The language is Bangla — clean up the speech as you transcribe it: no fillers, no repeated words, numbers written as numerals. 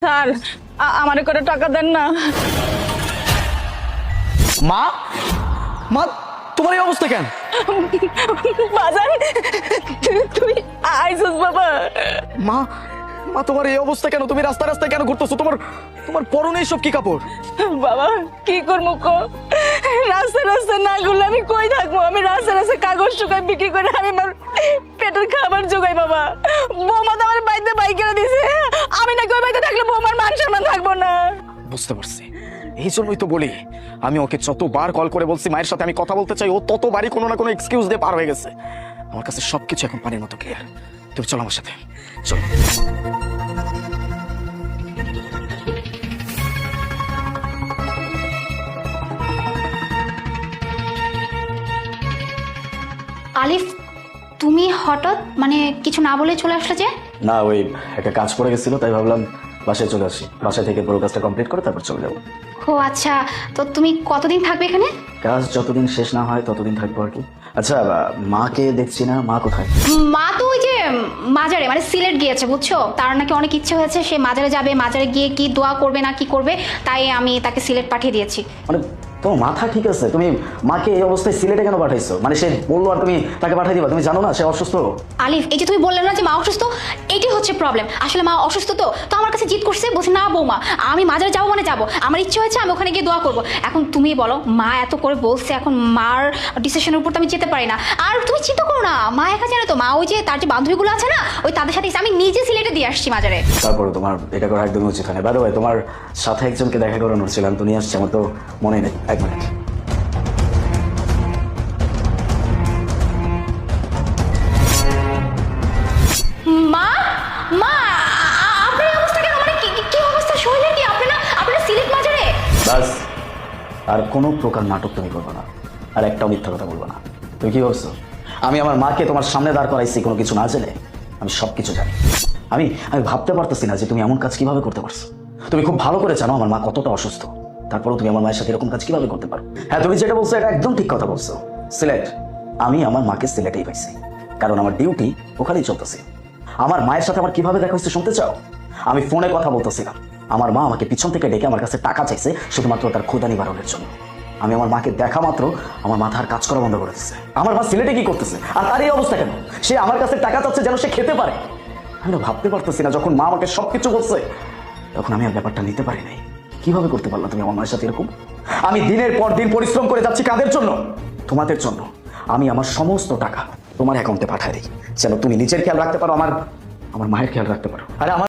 স্যার আমারে করে টাকা দেন না। মা মা তোমার এই অবস্থা কেন? বাজার তুই আইসস বাবা। মা মা তোমার এই অবস্থা কেন? তুমি রাস্তা রাস্তায় কেন ঘুরতেছো? তোমার তোমার পরনে সব কি কাপড়? বাবা কি করবো কো, রাস্তায় রাস্তায় না ঘুরলে আমি কই থাকবো? আমি রাস্তায় রাস্তায় কাগজ শুকাই বিক্রি করে আমি আমার পেটের খাবার জোগাই। বাবা বৌমা তো আমার বাড়িতে বাইক কিনে দিছে, আমি নাকি ওই বাড়িতে থাকলে বৌমার মান সম্মান থাকবো না। বুঝতে পারছি, এই জন্যই তো বলি আমি ওকে যতবার কল করে বলছি মায়ের সাথে আমি কথা বলতে চাই, ও ততবারই কোনো না কোনো এক্সকিউজ দিয়ে পার হয়ে গেছে। আমার কাছে সবকিছু এখন পানির মতো ক্লিয়ার। তুমি চলো আমার সাথে, চলো। আলিফ, তুমি হঠাৎ মানে কিছু না বলে চলে আসলে যে? না, ওই একটা কাজ পড়ে গেছিল, তাই ভাবলাম বাসায় চলে আসি। বাসায় থেকে পুরো কাজটা কমপ্লিট করে তারপর চলে যাবো। ও আচ্ছা, তো তুমি কতদিন থাকবে এখানে? কাজ যতদিন শেষ না হয় ততদিন থাকবো আর কি। আচ্ছা, মাকে দেখছি না, মা কোথায়? মা তো ওই যে মাজারে মানে সিলেট গিয়েছে বুঝছো, তার নাকি অনেক ইচ্ছে হয়েছে সে মাজারে যাবে, মাজারে গিয়ে কি দোয়া করবে না কি করবে, তাই আমি তাকে সিলেট পাঠিয়ে দিয়েছি। মানে তোমার মাথা ঠিক আছে? তুমি মাকে এই অবস্থায় সিলেটে কেন পাঠাইছো? মানে সে বললো আর তুমি তাকে পাঠাই দিবা? তুমি জানো না সে অসুস্থ? আলিফ, এই যে তুমি বললে না যে মা অসুস্থ, এটি হচ্ছে প্রবলেম। আসলে মা অসুস্থ তো আমার কাছে জিদ করছে, বলছে না বৌমা আমি মাজারে যাবো মানে যাবো, আমার ইচ্ছে হয়েছে আমি ওখানে গিয়ে দোয়া করবো। এখন তুমি বলো, মা এত করে বলছে, এখন মার ডিসিশনের উপর তো আমি যেতে পারি না। আর তুমি চিন্তা করো না, মা একা জানো তো, মা ওই যে তার যে বান্ধবীগুলো আছে না, ওই তাদের সাথে আমি নিজে সিলেটে দিয়ে আসছি মাজারে। তারপরে তোমার এটা করা একদমই উচিত হয় না। বাইরে তোমার সাথে একজনকে দেখা করানোর ছিল, আমি তো নিয়ে আসছি, আমার তো মনে নেই। এক মিনিট। মা মা আপনার এই অবস্থা কেন? মানে কি অবস্থা, শরীরের কি? আপনার সিলেট মাজারে? বাস, আর কোনো প্রকার নাটক তুমি করবে না, আর একটাও মিথ্যা কথা বলবো না। তুমি কি ভাবছো আমি আমার মাকে তোমার সামনে দাঁড় করাইছি কোনো কিছু না জেনে? আমি সব কিছু জানি। আমি ভাবতে পারতেছি না যে তুমি এমন কাজ কিভাবে করতে পারছো। তুমি খুব ভালো করে জানো আমার মা কতটা অসুস্থ, তারপরেও তুমি আমার মায়ের সাথে এরকম কাজ কিভাবে করতে পারো? হ্যাঁ, তুমি যেটা বলছো এটা একদম ঠিক কথা বলছো। সিলেট, আমি আমার মাকে সিলেটেই পাইছি, কারণ আমার ডিউটি ওখানেই চলতেছে। আমার মায়ের সাথে আমার কিভাবে দেখা হচ্ছে শুনতে চাও? আমি ফোনে কথা বলতেছিলাম, আমার মা আমাকে পিছন থেকে ডেকে আমার কাছে টাকা চাইছে শুধুমাত্র তার ক্ষুধা নিবারণের জন্য। আমি আমার মাকে দেখা মাত্র আমার মাথার কাজ করা বন্ধ করে দিচ্ছে। আমার মা সিলেটে কি করতেছে আর তার এই অবস্থা কেন? সে আমার কাছে টাকা চাচ্ছে যেন সে খেতে পারে। আমি না ভাবতে পারতেছি না, যখন মা আমাকে সবকিছু বলছে তখন আমি আর ব্যাপারটা নিতে পারি নাই। কিভাবে করতে পারলাম তুমি আমার মায়ের সাথে এরকম? আমি দিনের পর দিন পরিশ্রম করে যাচ্ছি কাদের জন্য? তোমাদের জন্য। আমি আমার সমস্ত টাকা তোমার অ্যাকাউন্টে পাঠাই দিই যেন তুমি নিজের খেয়াল রাখতে পারো, আমার মায়ের খেয়াল রাখতে পারো। আরে আমার